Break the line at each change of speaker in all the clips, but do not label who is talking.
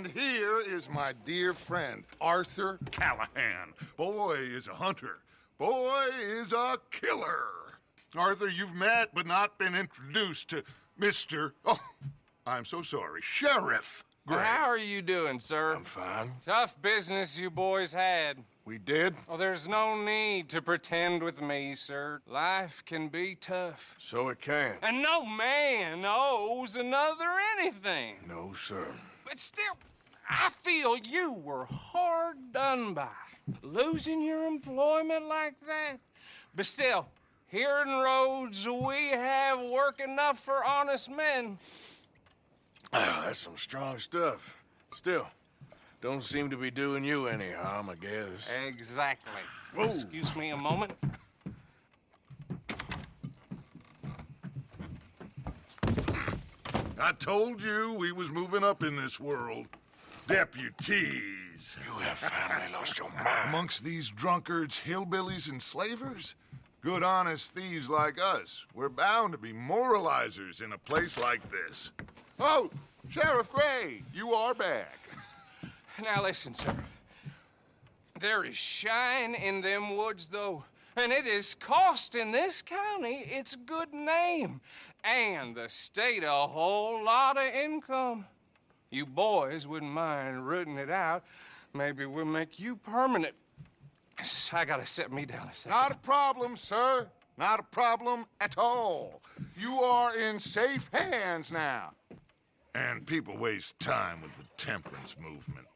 And here is my dear friend, Arthur Callahan. Boy is a hunter. Boy is a killer. Arthur, you've met but not been introduced to Mr. Oh, I'm so sorry, Sheriff Gray.
How are you doing, sir?
I'm fine.
Tough business you boys had.
We did?
Oh, there's no need to pretend with me, sir. Life can be tough.
So it can.
And no man owes another anything.
No, sir.
But still, I feel you were hard done by. Losing your employment like that. But still, here in Rhodes, we have work enough for honest men.
Ah, that's some strong stuff. Still, don't seem to be doing you any harm, I guess.
Exactly.
Whoa.
Excuse me a moment.
I told you we was moving up in this world. Deputies.
You have finally lost your mind.
Amongst these drunkards, hillbillies, and slavers? Good, honest thieves like us. We're bound to be moralizers in a place like this. Oh, Sheriff Gray, you are back.
Now listen, sir. There is shine in them woods, though, and it is costing this county its good name and the state a whole lot of income. You boys wouldn't mind rooting it out. Maybe we'll make you permanent. I gotta set me down a second.
Not a problem, sir. Not a problem at all. You are in safe hands now. And people waste time with the temperance movement.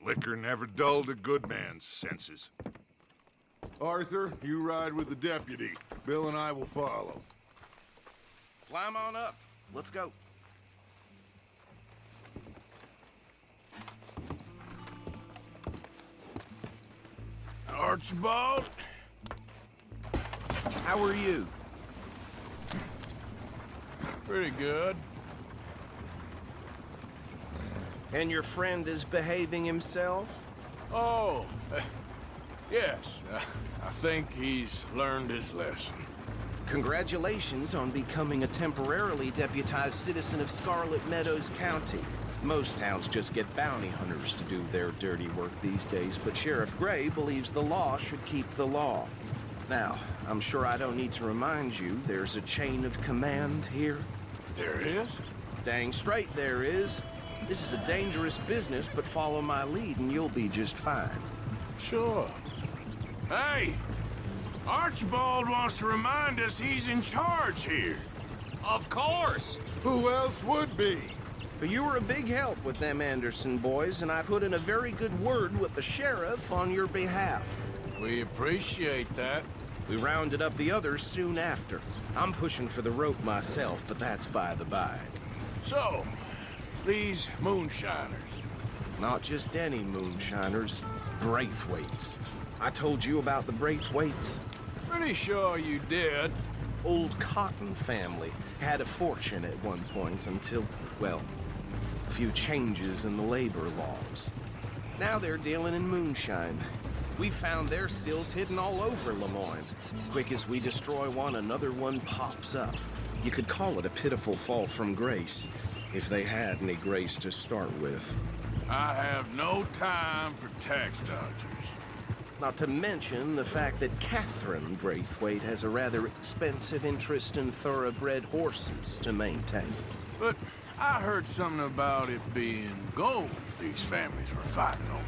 Liquor never dulled a good man's senses. Arthur, you ride with the deputy. Bill and I will follow.
Climb on up. Let's go.
Archibald?
How are you?
Pretty good.
And your friend is behaving himself?
Oh, yes. I think he's learned his lesson.
Congratulations on becoming a temporarily deputized citizen of Scarlet Meadows County. Most towns just get bounty hunters to do their dirty work these days, but Sheriff Gray believes the law should keep the law. Now, I'm sure I don't need to remind you, there's a chain of command here.
There is?
Dang straight there is. This is a dangerous business, but follow my lead and you'll be just fine.
Sure. Hey! Archibald wants to remind us he's in charge here.
Of course.
Who else would be?
But you were a big help with them Anderson boys, and I put in a very good word with the sheriff on your behalf.
We appreciate that.
We rounded up the others soon after. I'm pushing for the rope myself, but that's by the by.
So, these moonshiners.
Not just any moonshiners, Braithwaites. I told you about the Braithwaites.
Pretty sure you did.
Old Cotton family had a fortune at one point until, well, a few changes in the labor laws. Now they're dealing in moonshine. We found their stills hidden all over Lemoyne. Quick as we destroy one, another one pops up. You could call it a pitiful fall from grace, if they had any grace to start with.
I have no time for tax dodgers.
Not to mention the fact that Catherine Braithwaite has a rather expensive interest in thoroughbred horses to maintain.
But I heard something about it being gold these families were fighting over.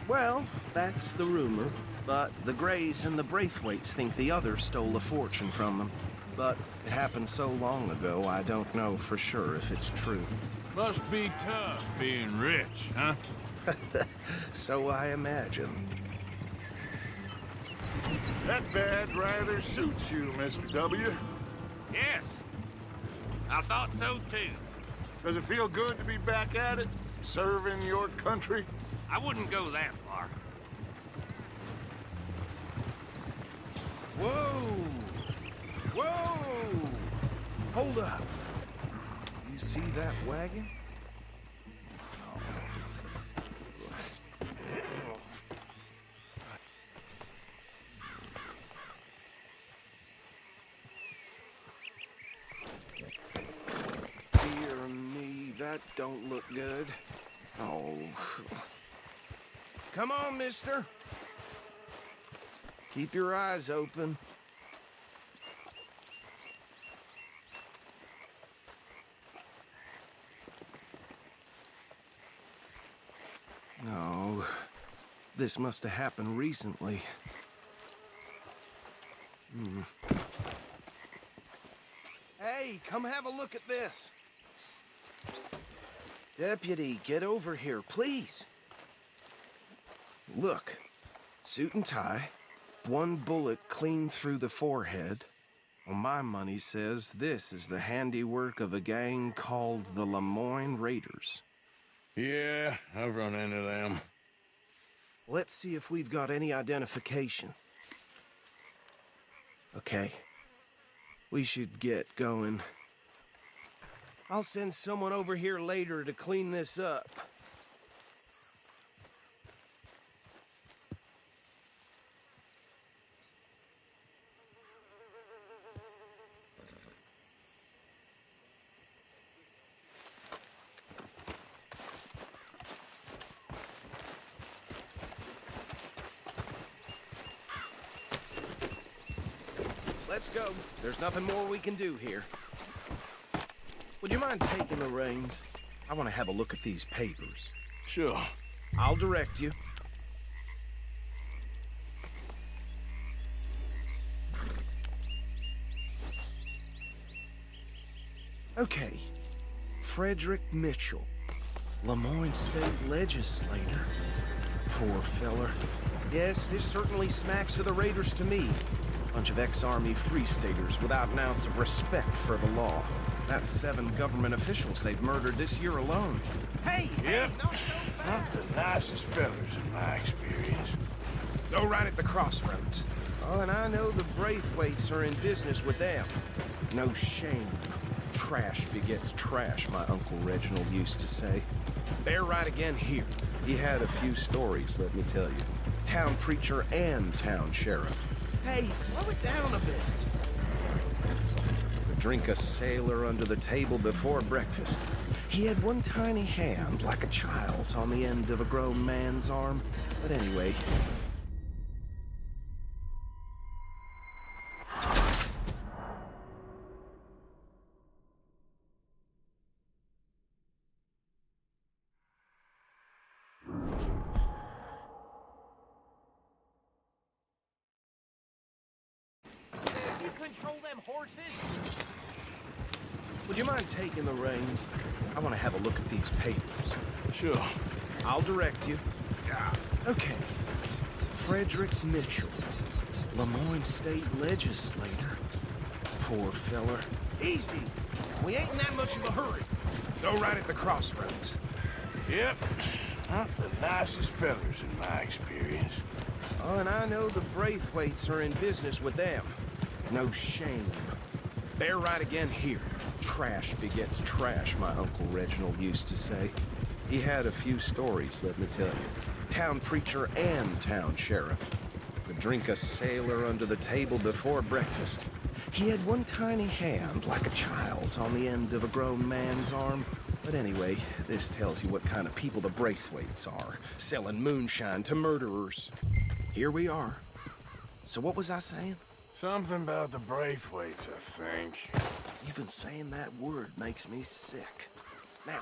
Well, that's the rumor. But the Grays and the Braithwaites think the other stole a fortune from them. But it happened so long ago, I don't know for sure if it's true.
Must be tough being rich, huh?
So I imagine.
That bad rather suits you, Mr. W.
Yes. I thought so, too.
Does it feel good to be back at it? Serving your country?
I wouldn't go that far.
Whoa! Whoa! Hold up. You see that wagon? Dear me, that don't look good. Oh, Come on, mister. Keep your eyes open. No, this must have happened recently. Hey, come have a look at this. Deputy, get over here, please. Look, suit and tie, one bullet clean through the forehead. Well, my money says this is the handiwork of a gang called the Lemoyne Raiders.
Yeah, I've run into them.
Let's see if we've got any identification. Okay. We should get going. I'll send someone over here later to clean this up. Let's go. There's nothing more we can do here. Would you mind taking the reins? I want to have a look at these papers.
Sure.
I'll direct you. Okay. Frederick Mitchell, Lemoyne State Legislator. Poor feller. Yes, this certainly smacks of the Raiders to me. Bunch of ex-Army Free Staters without an ounce of respect for the law. That's 7 government officials they've murdered this year alone. Hey!
Yep.
Hey,
Not the nicest fellas in my experience.
go right at the crossroads. Oh, and I know the Braithwaites are in business with them. No shame. Trash begets trash, my Uncle Reginald used to say. They're right again here. He had a few stories, let me tell you. Town preacher and town sheriff. Hey, slow it down a bit. Drink a sailor under the table before breakfast. He had one tiny hand, like a child's, on the end of a grown man's arm. But anyway...
You control them horses?
Would you mind taking the reins? I want to have a look at these papers.
Sure.
I'll direct you. Okay. Frederick Mitchell, Lemoyne State Legislator. Poor feller. Easy. We ain't in that much of a hurry. Go right at the crossroads.
Yep. Not the nicest fellas in my experience.
Oh, and I know the Braithwaites are in business with them. No shame. They're right again here. Trash begets trash, my Uncle Reginald used to say. He had a few stories, let me tell you. Town preacher and town sheriff. Could drink a sailor under the table before breakfast. He had one tiny hand, like a child's, on the end of a grown man's arm. But anyway, this tells you what kind of people the Braithwaites are, selling moonshine to murderers. Here we are. So what was I saying?
Something about the Braithwaites, I think.
Even saying that word makes me sick. Now,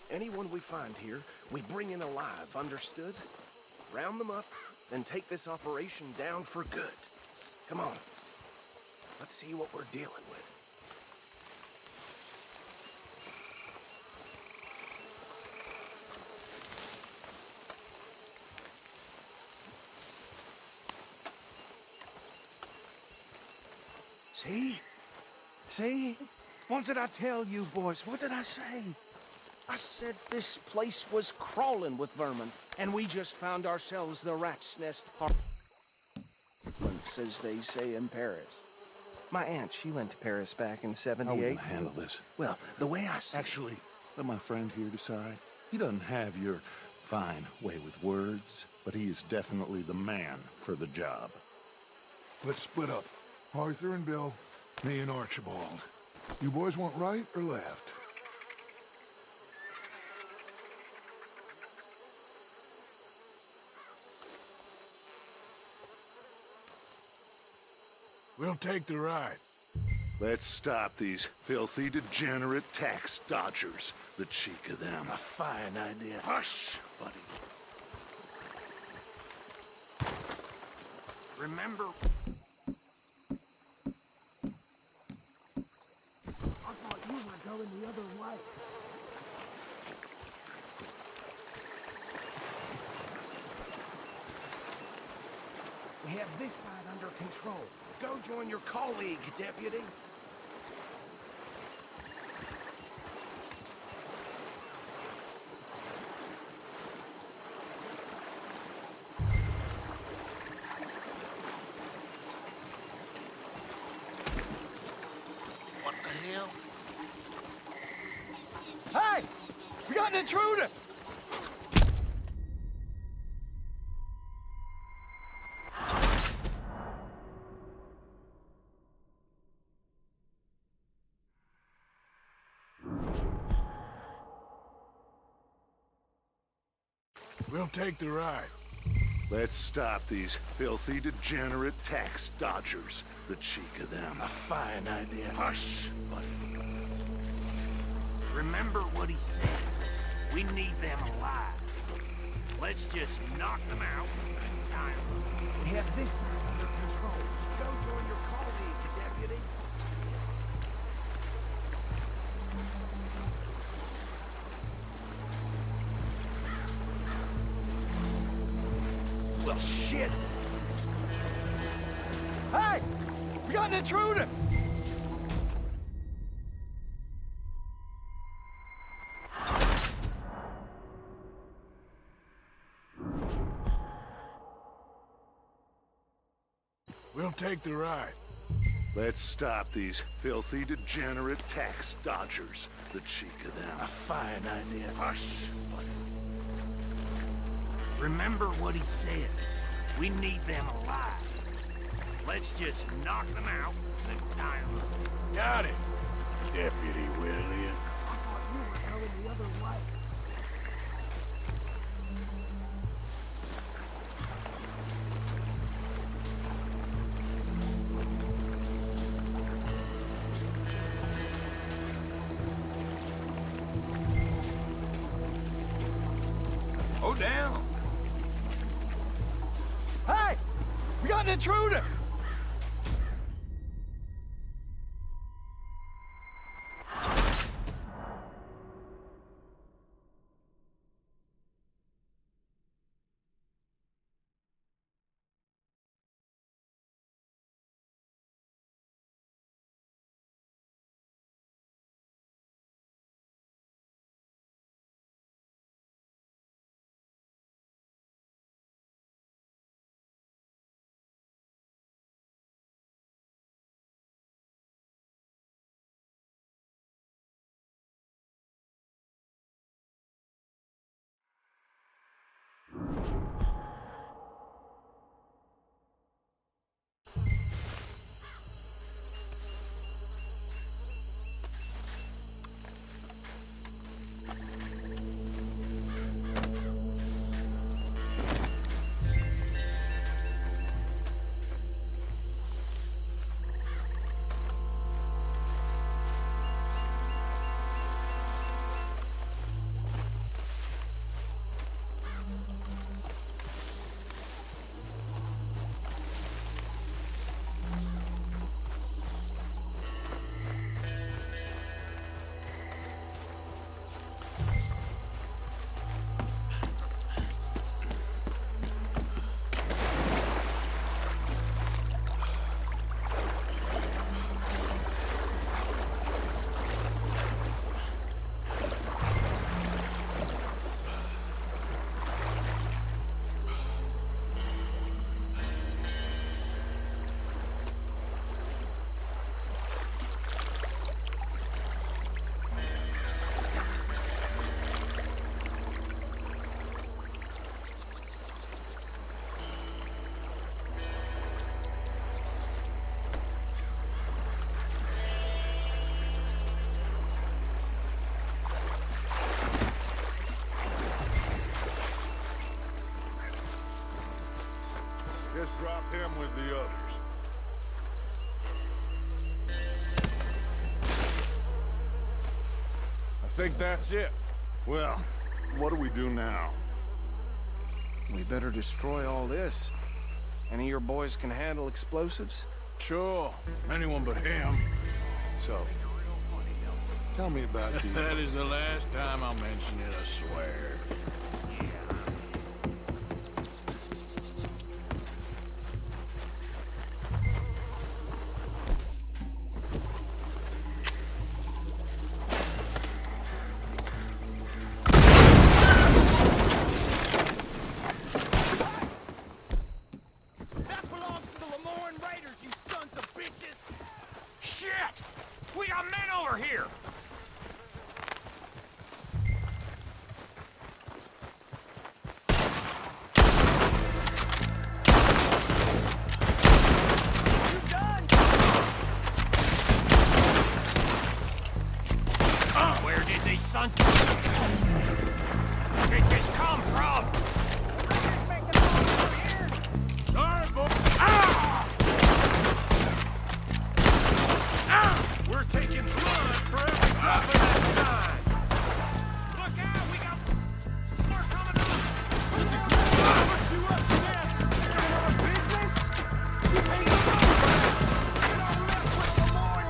anyone we find here, we bring in alive, understood? Round them up, then take this operation down for good. Come on. Let's see what we're dealing with. See? See? What did I tell you, boys? What did I say? I said this place was crawling with vermin, and we just found ourselves the rat's nest apartments, as they say in Paris. My aunt, she went to Paris back in '78.
How are we gonna handle this?
Well, the way I see
Actually, let my friend here decide. He doesn't have your fine way with words, but he is definitely the man for the job.
Let's split up. Arthur and Bill, me and Archibald. You boys want right or left?
We'll take the ride.
Let's stop these filthy, degenerate tax dodgers. The cheek of them.
A fine idea.
Hush, buddy.
Remember... I thought you were going the other way. We have this side under control. Go join your colleague, Deputy.
What the hell?
Hey! We got an intruder!
We'll take the ride.
Let's stop these filthy, degenerate tax dodgers. The cheek of them.
A fine idea.
Hush, buddy.
Remember what he said. We need them alive. Let's just knock them out and tie them.
We have this side under control. Go join your colleague, Deputy. Well, shit!
Hey! We got an intruder!
We'll take the ride.
Let's stop these filthy, degenerate tax dodgers. The cheek of them.
A fine idea.
Hush, buddy.
Remember what he said. We need them alive. Let's just knock them out and tie them.
Got it, Deputy William.
I thought you were going the other way.
Go down.
Hey! We got an intruder!
Just drop him with the others.
think that's it.
Well, what do we do now?
We better destroy all this. Any of your boys can handle explosives?
Sure, anyone but him.
So, tell me about the...
That is the last time I'll mention it, I swear.
That belongs to the Lemoran Raiders, you sons of bitches!
Shit! We got men over here!
Where did these sons of bitches come from?
Sorry, boy. We're taking blood for every drop of that time.
Look out, we got more coming up!
Put you up to this. Our business? You ain't no You don't mess with the Lemoran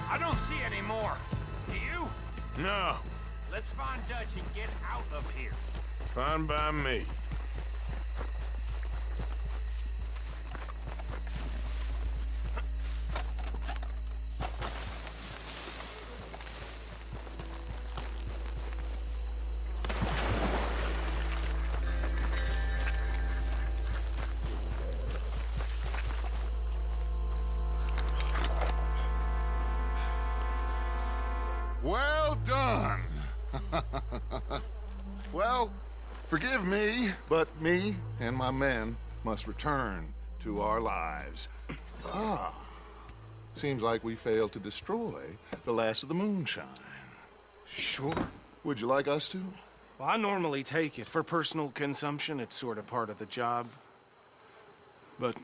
I don't see any more. Do you?
No,
Let's find Dutch and get out of here.
fine by me.
Well done. Well, forgive me, but me and my men must return to our lives. Ah, seems like we failed to destroy the last of the moonshine.
Sure.
Would you like us to?
Well, I normally take it. For personal consumption, it's sort of part of the job. But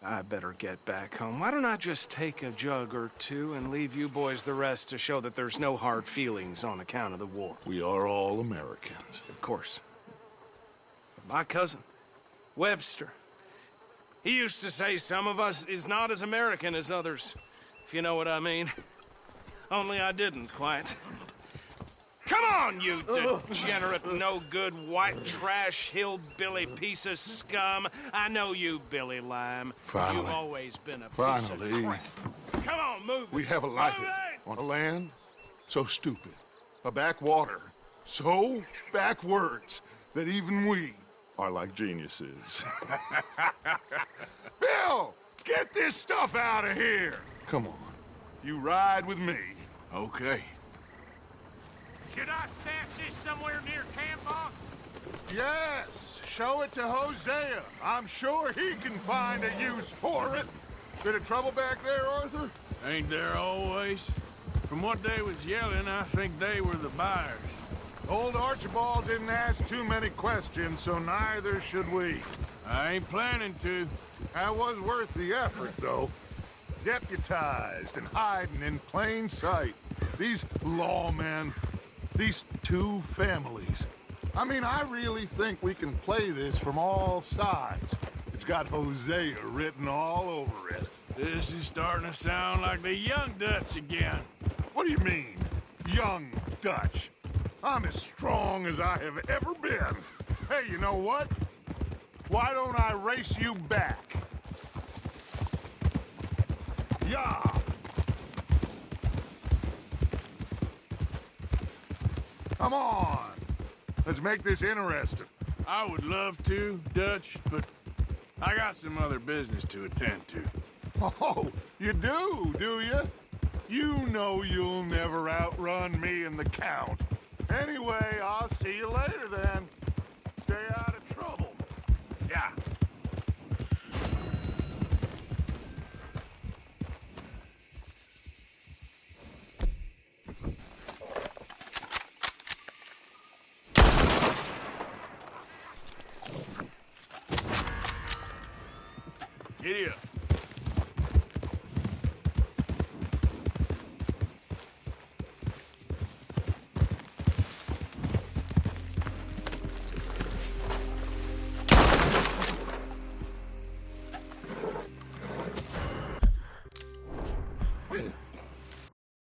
I better get back home. Why don't I just take a jug or two and leave you boys the rest to show that there's no hard feelings on account of the war?
We are all Americans.
Of course. My cousin, Webster, he used to say some of us is not as American as others, if you know what I mean. Only I didn't quite. Come on, you degenerate, no-good, white trash, hillbilly piece of scum. I know you, Billy Lime.
Finally.
You've always been a piece
Finally.
of crap. Come on, move it.
We have a life
Move it!
on a land so stupid, a backwater so backwards that even we are like geniuses.
Bill, get this stuff out of here.
Come on.
You ride with me.
Okay.
Should I stash this somewhere near camp, boss?
Yes, show it to Hosea. I'm sure he can find a use for it. Bit of trouble back there, Arthur?
Ain't there always? From what they was yelling, I think they were the buyers.
Old Archibald didn't ask too many questions, so neither should we.
I ain't planning to.
That was worth the effort, though. Deputized and hiding in plain sight. These lawmen, these two families. I mean, I really think we can play this from all sides. It's got Hosea written all over it.
This is starting to sound like the Young Dutch again.
What do you mean, young Dutch? I'm as strong as I have ever been. Hey, you know what? Why don't I race you back? Yeah! Come on! Let's make this interesting.
I would love to, Dutch, but I got some other business to attend to.
Oh, you do you? You know you'll never outrun me and the Count. Anyway, I'll see you later then. Stay out of trouble.
Yeah. Giddy up.